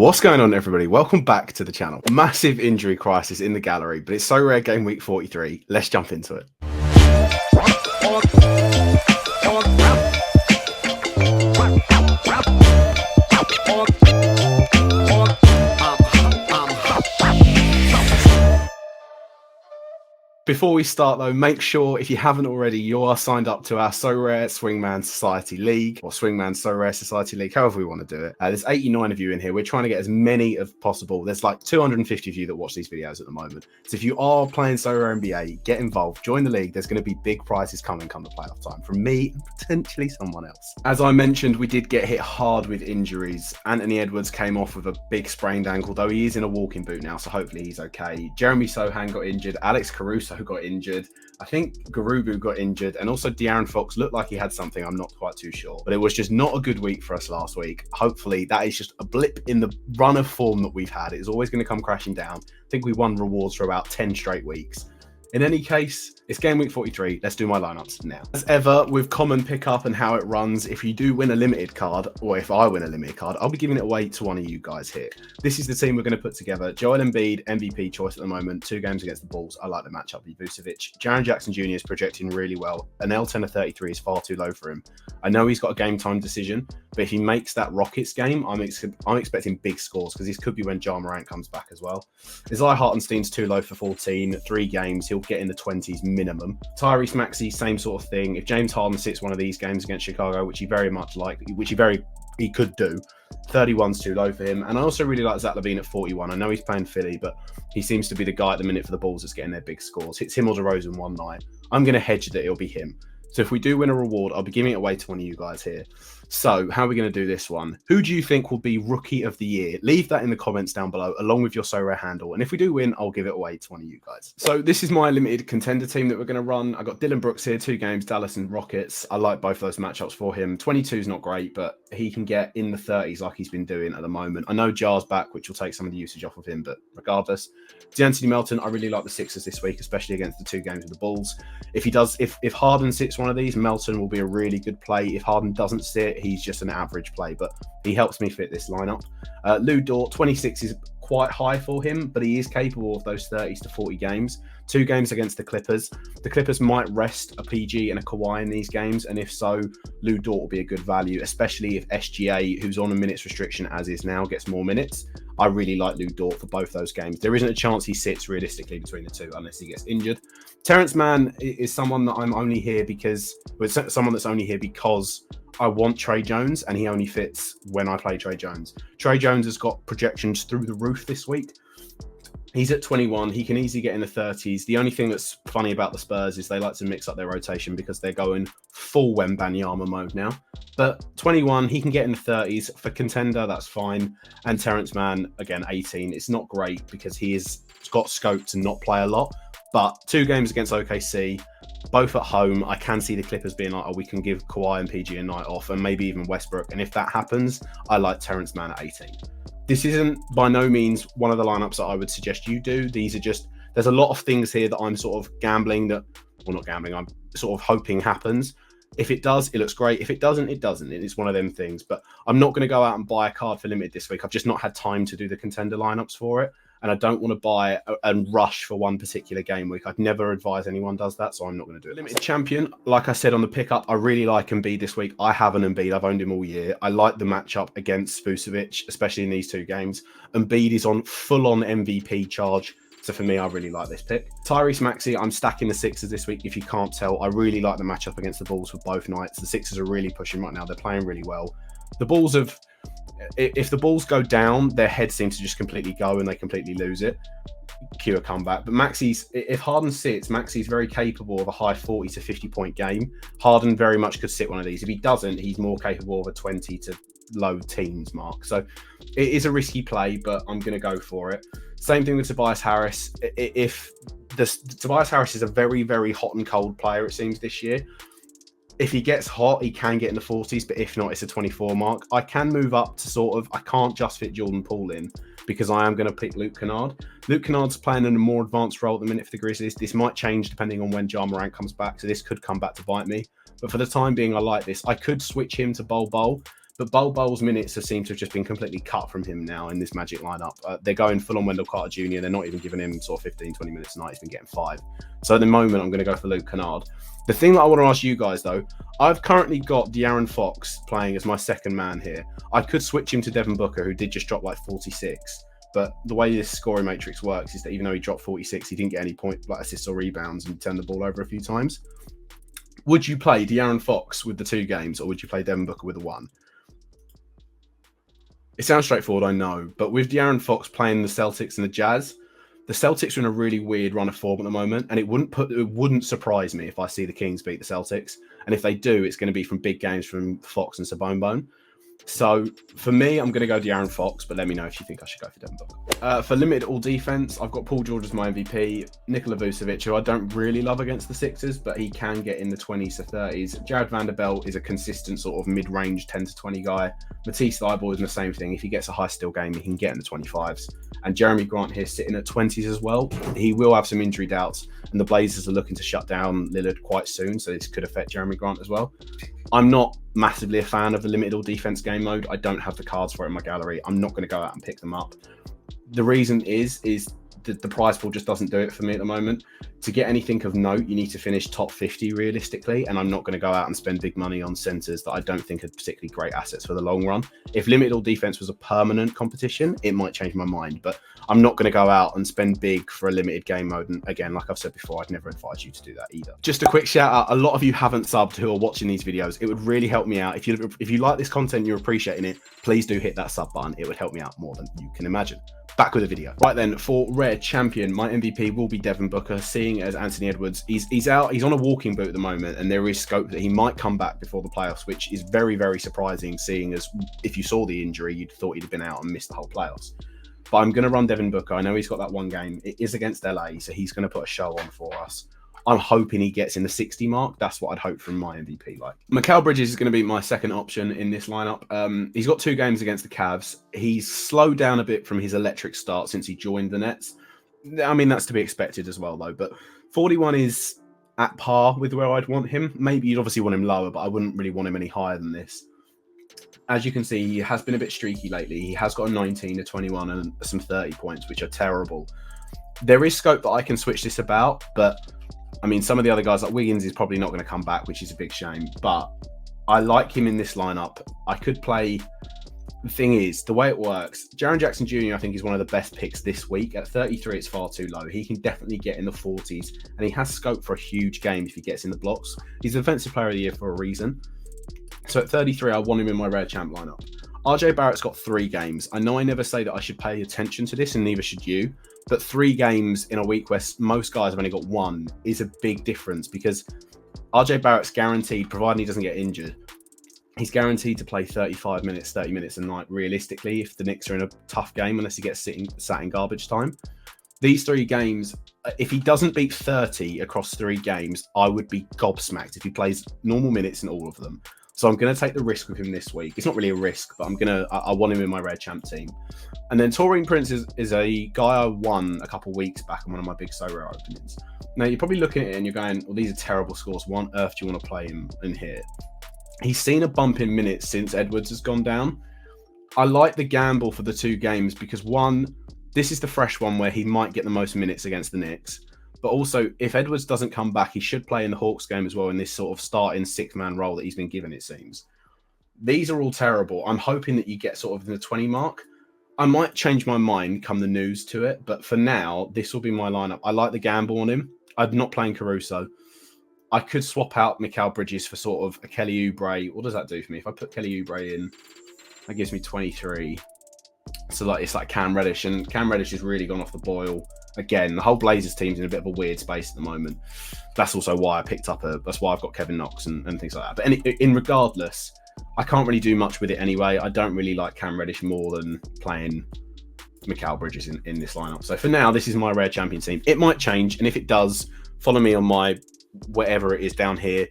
What's going on, everybody? Welcome back to the channel. Massive injury crisis in the gallery, but it's Sorare game week 43. Let's jump into it. Before we start though, make sure if you haven't already, you are signed up to our Sorare Swingman Society League or Swingman Sorare Society League, however we want to do it. There's 89 of you in here. We're trying to get as many as possible. There's like 250 of you that watch these videos at the moment. So if you are playing Sorare NBA, get involved, join the league. There's going to be big prizes coming come the playoff time from me and potentially someone else. As I mentioned, we did get hit hard with injuries. Anthony Edwards came off with a big sprained ankle, though he is in a walking boot now, so hopefully he's okay. Jeremy Sohan got injured. Alex Caruso got injured. I think Garubu got injured, and also De'Aaron Fox looked like he had something. I'm not quite too sure, but it was just not a good week for us last week. Hopefully that is just a blip in the run of form that we've had. It is always going to come crashing down. I think we won rewards for about 10 straight weeks. In any case, it's game week 43. Let's do my lineups now. As ever, with common pickup and how it runs, if you do win a limited card, or if I win a limited card, I'll be giving it away to one of you guys here. This is the team we're going to put together. Joel Embiid, MVP choice at the moment, 2 games against the Bulls. I like the matchup with Vucevic. Jaren Jackson Jr. is projecting really well. An L10 of 33 is far too low for him. I know he's got a game time decision, but if he makes that Rockets game, I'm expecting big scores, because this could be when Ja Morant comes back as well. Isaiah Hartenstein's too low for 14, 3 games. He'll get in the 20s minimum. Tyrese Maxey, same sort of thing. If James Harden sits one of these games against Chicago, which he very much like, he could do, 31's too low for him. And I also really like Zach LaVine at 41. I know he's playing Philly, but he seems to be the guy at the minute for the Bulls that's getting their big scores. Hits him or DeRozan one night. I'm going to hedge that it'll be him. So if we do win a reward, I'll be giving it away to one of you guys here. So how are we going to do this one? Who do you think will be Rookie of the Year? Leave that in the comments down below, along with your Sorare handle. And if we do win, I'll give it away to one of you guys. So this is my limited contender team that we're going to run. I got Dylan Brooks here, 2 games, Dallas and Rockets. I like both those matchups for him. 22 is not great, but he can get in the 30s like he's been doing at the moment. I know Jar's back, which will take some of the usage off of him, but regardless. DeAnthony Melton, I really like the Sixers this week, especially against the 2 games with the Bulls. If Harden sits one of these, Melton will be a really good play. If Harden doesn't sit, he's just an average play, but he helps me fit this lineup. Lou Dort, 26 is quite high for him, but he is capable of those 30s to 40 games. 2 games against the Clippers. The Clippers might rest a PG and a Kawhi in these games, and if so, Lou Dort will be a good value, especially if SGA, who's on a minutes restriction as is now, gets more minutes. I really like Lou Dort for both those games. There isn't a chance he sits realistically between the 2 unless he gets injured. Terrence Mann is someone that I'm only here because, someone that's only here because I want Trey Jones, and he only fits when I play Trey Jones. Trey Jones has got projections through the roof this week. He's at 21. He can easily get in the 30s. The only thing that's funny about the Spurs is they like to mix up their rotation because they're going full Wembanyama mode now. But 21, he can get in the 30s. For contender, that's fine. And Terrence Mann, again, 18. It's not great because he's got scope to not play a lot. But 2 games against OKC, both at home, I can see the Clippers being like, oh, we can give Kawhi and PG a night off, and maybe even Westbrook. And if that happens, I like Terrence Mann at 18. This isn't by no means one of the lineups that I would suggest you do. These are just, there's a lot of things here that I'm sort of gambling that, well, not gambling, I'm sort of hoping happens. If it does, it looks great. If it doesn't, it doesn't. It's one of them things. But I'm not going to go out and buy a card for limited this week. I've just not had time to do the contender lineups for it. And I don't want to buy and rush for one particular game week. I'd never advise anyone does that, so I'm not going to do it. Limited champion, like I said on the pickup, I really like Embiid this week. I have an Embiid. I've owned him all year. I like the matchup against Vucevic, especially in these 2 games. Embiid is on full-on MVP charge. So for me, I really like this pick. Tyrese Maxey, I'm stacking the Sixers this week, if you can't tell. I really like the matchup against the Bulls for both nights. The Sixers are really pushing right now. They're playing really well. The Bulls have... If the Bulls go down, their head seems to just completely go and they completely lose it. Cue a comeback. But Maxey's, if Harden sits, Maxey's very capable of a high 40 to 50 point game. Harden very much could sit one of these. If he doesn't, he's more capable of a 20 to low teens mark. So it is a risky play, but I'm going to go for it. Same thing with Tobias Harris. Tobias Harris is a very, very hot and cold player, it seems, this year. If he gets hot, he can get in the 40s, but if not, it's a 24 mark. I can move up to sort of, I can't just fit Jordan Poole in because I am going to pick Luke Kennard. Luke Kennard's playing in a more advanced role at the minute for the Grizzlies. This might change depending on when Ja Morant comes back, so this could come back to bite me. But for the time being, I like this. I could switch him to Bol Bol, But Bol minutes seem to have just been completely cut from him now in this Magic lineup. They're going full on Wendell Carter Jr. They're not even giving him sort of 15, 20 minutes a night. He's been getting 5. So at the moment, I'm going to go for Luke Kennard. The thing that I want to ask you guys, though, I've currently got De'Aaron Fox playing as my second man here. I could switch him to Devin Booker, who did just drop like 46. But the way this scoring matrix works is that even though he dropped 46, he didn't get any point like assists or rebounds and turned the ball over a few times. Would you play De'Aaron Fox with the 2 games, or would you play Devin Booker with the 1? It sounds straightforward, I know, but with De'Aaron Fox playing the Celtics and the Jazz, the Celtics are in a really weird run of form at the moment, and it wouldn't surprise me if I see the Kings beat the Celtics. And if they do, it's going to be from big games from Fox and Sabone. So for me, I'm going to go De'Aaron Fox, but let me know if you think I should go for Devin Booker. For limited all defense, I've got Paul George as my MVP, Nikola Vucevic, who I don't really love against the Sixers, but he can get in the 20s to 30s. Jared Vanderbilt is a consistent sort of mid-range 10 to 20 guy. Matisse Thybulle is the same thing. If he gets a high steal game, he can get in the 25s. And Jeremy Grant here sitting at 20s as well. He will have some injury doubts, and the Blazers are looking to shut down Lillard quite soon, so this could affect Jeremy Grant as well. I'm not massively a fan of the limited all defense game mode. I don't have the cards for it in my gallery. I'm not going to go out and pick them up. The reason is that the prize pool just doesn't do it for me at the moment. To get anything of note, you need to finish top 50 realistically, and I'm not going to go out and spend big money on centers that I don't think are particularly great assets for the long run. If limited all defense was a permanent competition, it might change my mind, but I'm not going to go out and spend big for a limited game mode. And again, like I've said before, I'd never advise you to do that either. Just a quick shout out. A lot of you haven't subbed who are watching these videos. It would really help me out. If you like this content, you're appreciating it, please do hit that sub button. It would help me out more than you can imagine. Back with the video. Right then, for rare champion, my MVP will be Devin Booker, seeing as Anthony Edwards, he's out, he's on a walking boot at the moment, and there is scope that he might come back before the playoffs, which is very, very surprising, seeing as if you saw the injury, you'd thought he'd have been out and missed the whole playoffs. But I'm going to run Devin Booker. I know he's got that one game. It is against LA, so he's going to put a show on for us. I'm hoping he gets in the 60 mark. That's what I'd hope from my MVP. Like, Mikal Bridges is going to be my second option in this lineup. He's got 2 games against the Cavs. He's slowed down a bit from his electric start since he joined the Nets. I mean, that's to be expected as well, though. But 41 is at par with where I'd want him. Maybe you'd obviously want him lower, but I wouldn't really want him any higher than this. As you can see, he has been a bit streaky lately. He has got a 19, a 21, and some 30 points, which are terrible. There is scope that I can switch this about, but I mean, some of the other guys like Wiggins is probably not going to come back, which is a big shame. But I like him in this lineup. I could play. The thing is, the way it works, Jaren Jackson Jr., I think, is one of the best picks this week. At 33, it's far too low. He can definitely get in the 40s, and he has scope for a huge game if he gets in the blocks. He's Defensive Player of the Year for a reason. So at 33, I want him in my rare champ lineup. RJ Barrett's got 3 games. I know I never say that I should pay attention to this, and neither should you. But 3 games in a week where most guys have only got 1 is a big difference, because RJ Barrett's guaranteed, providing he doesn't get injured, he's guaranteed to play 35 minutes, 30 minutes a night realistically if the Knicks are in a tough game, unless he gets sat in garbage time. These 3 games, if he doesn't beat 30 across 3 games, I would be gobsmacked if he plays normal minutes in all of them. So I'm going to take the risk with him this week. It's not really a risk, but I want him in my rare champ team. And then Taurean Prince is a guy I won a couple weeks back on one of my big Sorare openings. Now, you're probably looking at it and you're going, well, these are terrible scores. Why on earth do you want to play him in here? He's seen a bump in minutes since Edwards has gone down. I like the gamble for the 2 games because, one, this is the fresh one where he might get the most minutes against the Knicks. But also, if Edwards doesn't come back, he should play in the Hawks game as well in this sort of starting 6-man role that he's been given, it seems. These are all terrible. I'm hoping that you get sort of in the 20 mark. I might change my mind come the news to it, but for now, this will be my lineup. I like the gamble on him. I'm not playing Caruso. I could swap out Mikal Bridges for sort of a Kelly Oubre. What does that do for me? If I put Kelly Oubre in, that gives me 23. So it's like Cam Reddish, and Cam Reddish has really gone off the boil. Again, the whole Blazers team's in a bit of a weird space at the moment. That's also why I picked up that's why I've got Kevin Knox and things like that. But regardless, I can't really do much with it anyway. I don't really like Cam Reddish more than playing Mikal Bridges in this lineup. So for now, this is my rare champion team. It might change, and if it does, follow me on my whatever it is down here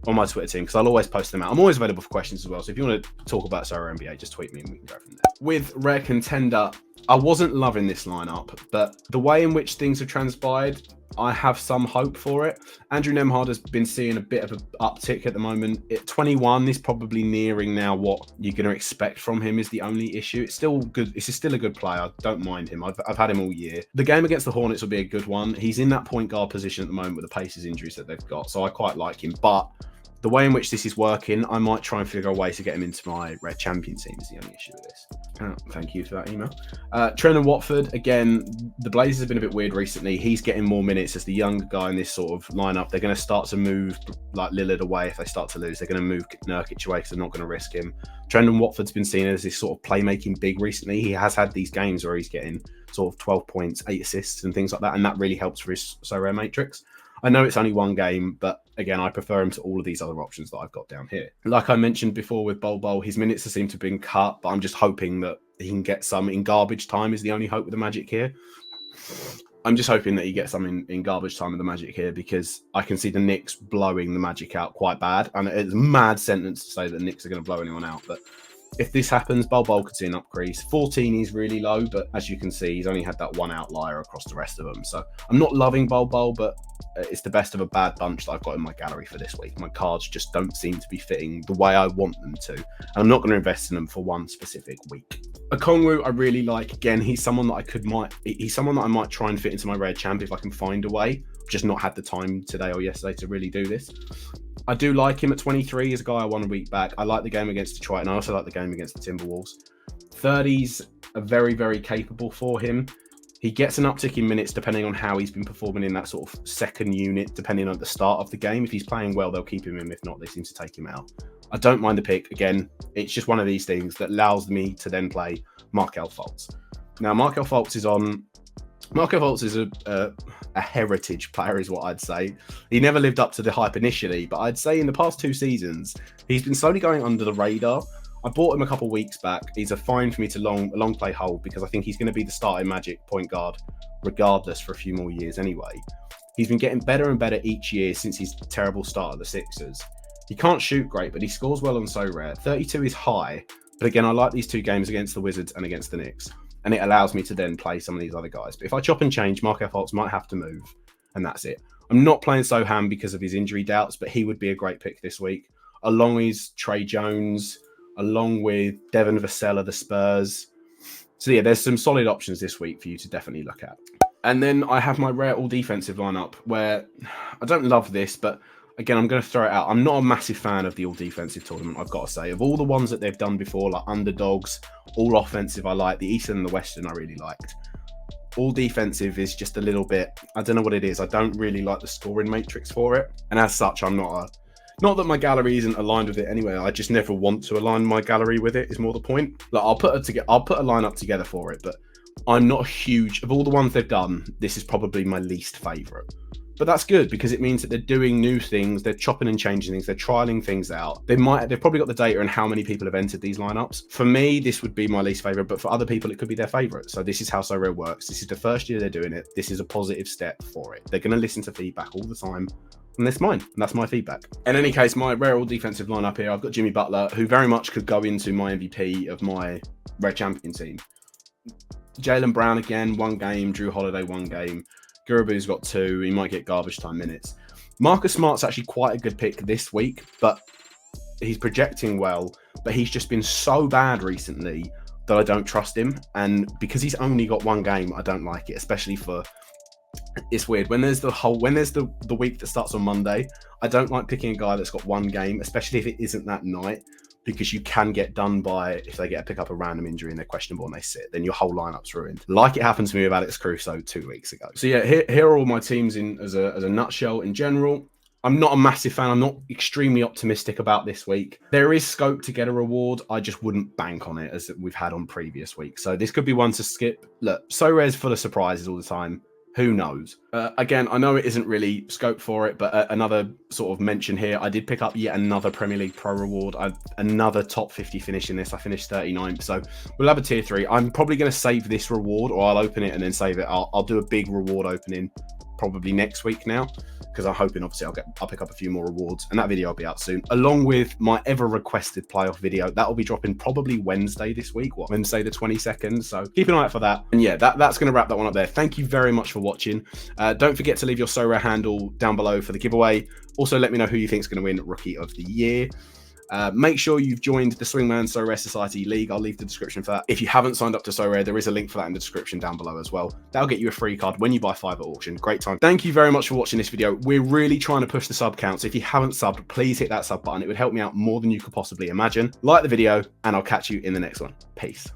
on my Twitter team, because I'll always post them out. I'm always available for questions as well. So if you want to talk about Sorare NBA, just tweet me and we can go from there. With rare contender, I wasn't loving this lineup, but the way in which things have transpired, I have some hope for it. Andrew Nemhard has been seeing a bit of an uptick at the moment. At 21, he's probably nearing now what you're going to expect from him is the only issue. It's still good. It's still a good player. I don't mind him. I've had him all year. The game against the Hornets will be a good one. He's in that point guard position at the moment with the Pacers injuries that they've got, so I quite like him. But the way in which this is working, I might try and figure a way to get him into my Red Champion team is the only issue with this. Thank you for that email. Trendon Watford, again, the Blazers have been a bit weird recently. He's getting more minutes as the younger guy in this sort of lineup. They're going to start to move like Lillard away if they start to lose. They're going to move Nurkic away because they're not going to risk him. Trendon Watford's been seen as this sort of playmaking big recently. He has had these games where he's getting sort of 12 points, 8 assists and things like that, and that really helps for his Sorare matrix. I know it's only one game, but again, I prefer him to all of these other options that I've got down here. Like I mentioned before with Bol, his minutes seem to have been cut, but I'm just hoping that he can get some in garbage time is the only hope with the Magic here. I'm just hoping that he gets some in garbage time with the Magic here because I can see the Knicks blowing the Magic out quite bad. And it's a mad sentence to say that the Knicks are going to blow anyone out, but if this happens, Bol could see an upcrease. 14 is really low, but as you can see, he's only had that one outlier across the rest of them. So I'm not loving Bol, but it's the best of a bad bunch that I've got in my gallery for this week. My cards just don't seem to be fitting the way I want them to. And I'm not going to invest in them for one specific week. Okongwu, I really like. Again, he's someone that he's someone that I might try and fit into my Red Champ if I can find a way. I've just not had the time today or yesterday to really do this. I do like him at 23 as a guy I won a week back. I like the game against Detroit, and I also like the game against the Timberwolves. 30s are very, very capable for him. He gets an uptick in minutes depending on how he's been performing in that sort of second unit, depending on the start of the game. If he's playing well, they'll keep him in. If not, they seem to take him out. I don't mind the pick. Again, it's just one of these things that allows me to then play Markelle Fultz. Now, Markelle Fultz is a heritage player, is what I'd say. He never lived up to the hype initially, but I'd say in the past 2 seasons, he's been slowly going under the radar. I bought him a couple of weeks back. He's a fine for me to long play hold because I think he's going to be the starting Magic point guard regardless for a few more years anyway. He's been getting better and better each year since his terrible start at the Sixers. He can't shoot great, but he scores well on Sorare. 32 is high, but again, I like these 2 games against the Wizards and against the Knicks. And it allows me to then play some of these other guys. But if I chop and change, Markelle Fultz might have to move, and that's it. I'm not playing Soham because of his injury doubts, but he would be a great pick this week, along with Trey Jones, along with Devin Vassell of the Spurs. So yeah, there's some solid options this week for you to definitely look at. And then I have my rare all-defensive lineup, where I don't love this, but again, I'm going to throw it out. I'm not a massive fan of the all-defensive tournament, I've got to say. Of all the ones that they've done before, like underdogs, all offensive I like. The Eastern and the Western I really liked. All defensive is just a little bit, I don't know what it is. I don't really like the scoring matrix for it. And as such, I'm not that my gallery isn't aligned with it anyway. I just never want to align my gallery with it is more the point. Like I'll put a lineup together for it, but I'm not a huge, of all the ones they've done, this is probably my least favorite. But that's good because it means that they're doing new things, they're chopping and changing things, they're trialing things out. They've probably got the data on how many people have entered these lineups. For me, this would be my least favorite, but for other people, it could be their favorite. So this is how Sorare works. This is the first year they're doing it. This is a positive step for it. They're going to listen to feedback all the time. And that's mine. And that's my feedback. In any case, my rare all defensive lineup here, I've got Jimmy Butler, who very much could go into my MVP of my Red Champion team. Jaylen Brown again, 1 game. Drew Holiday, 1 game. Gurubu's got 2. He might get garbage time minutes. Marcus Smart's actually quite a good pick this week, but he's projecting well. But he's just been so bad recently that I don't trust him. And because he's only got 1 game, I don't like it, especially for... It's weird. When there's the week that starts on Monday, I don't like picking a guy that's got 1 game, especially if it isn't that night, because you can get done by, if they pick up a random injury and they're questionable and they sit, then your whole lineup's ruined. Like it happened to me with Alex Caruso 2 weeks ago. So yeah, here are all my teams in as a nutshell in general. I'm not a massive fan. I'm not extremely optimistic about this week. There is scope to get a reward. I just wouldn't bank on it as we've had on previous weeks. So this could be one to skip. Look, Sorare's full of surprises all the time. Who knows? Again, I know it isn't really scope for it, but another sort of mention here, I did pick up yet another Premier League Pro reward. Another top 50 finish in this. I finished 39th, so we'll have a tier 3. I'm probably going to save this reward, or I'll open it and then save it. I'll do a big reward opening probably next week now, because I'm hoping obviously I'll pick up a few more rewards, and that video will be out soon, along with my ever requested playoff video. That will be dropping probably Wednesday this week, Wednesday the 22nd. So keep an eye out for that. And yeah, that's going to wrap that one up there. Thank you very much for watching. Don't forget to leave your Sorare handle down below for the giveaway. Also, let me know who you think is going to win Rookie of the Year. Make sure you've joined the Swingman Sorare Society League. I'll leave the description for that. If you haven't signed up to Sorare, there is a link for that in the description down below as well. That'll get you a free card when you buy 5 at auction. Great time. Thank you very much for watching this video. We're really trying to push the sub count, so if you haven't subbed, please hit that sub button. It would help me out more than you could possibly imagine. Like the video, and I'll catch you in the next one. Peace.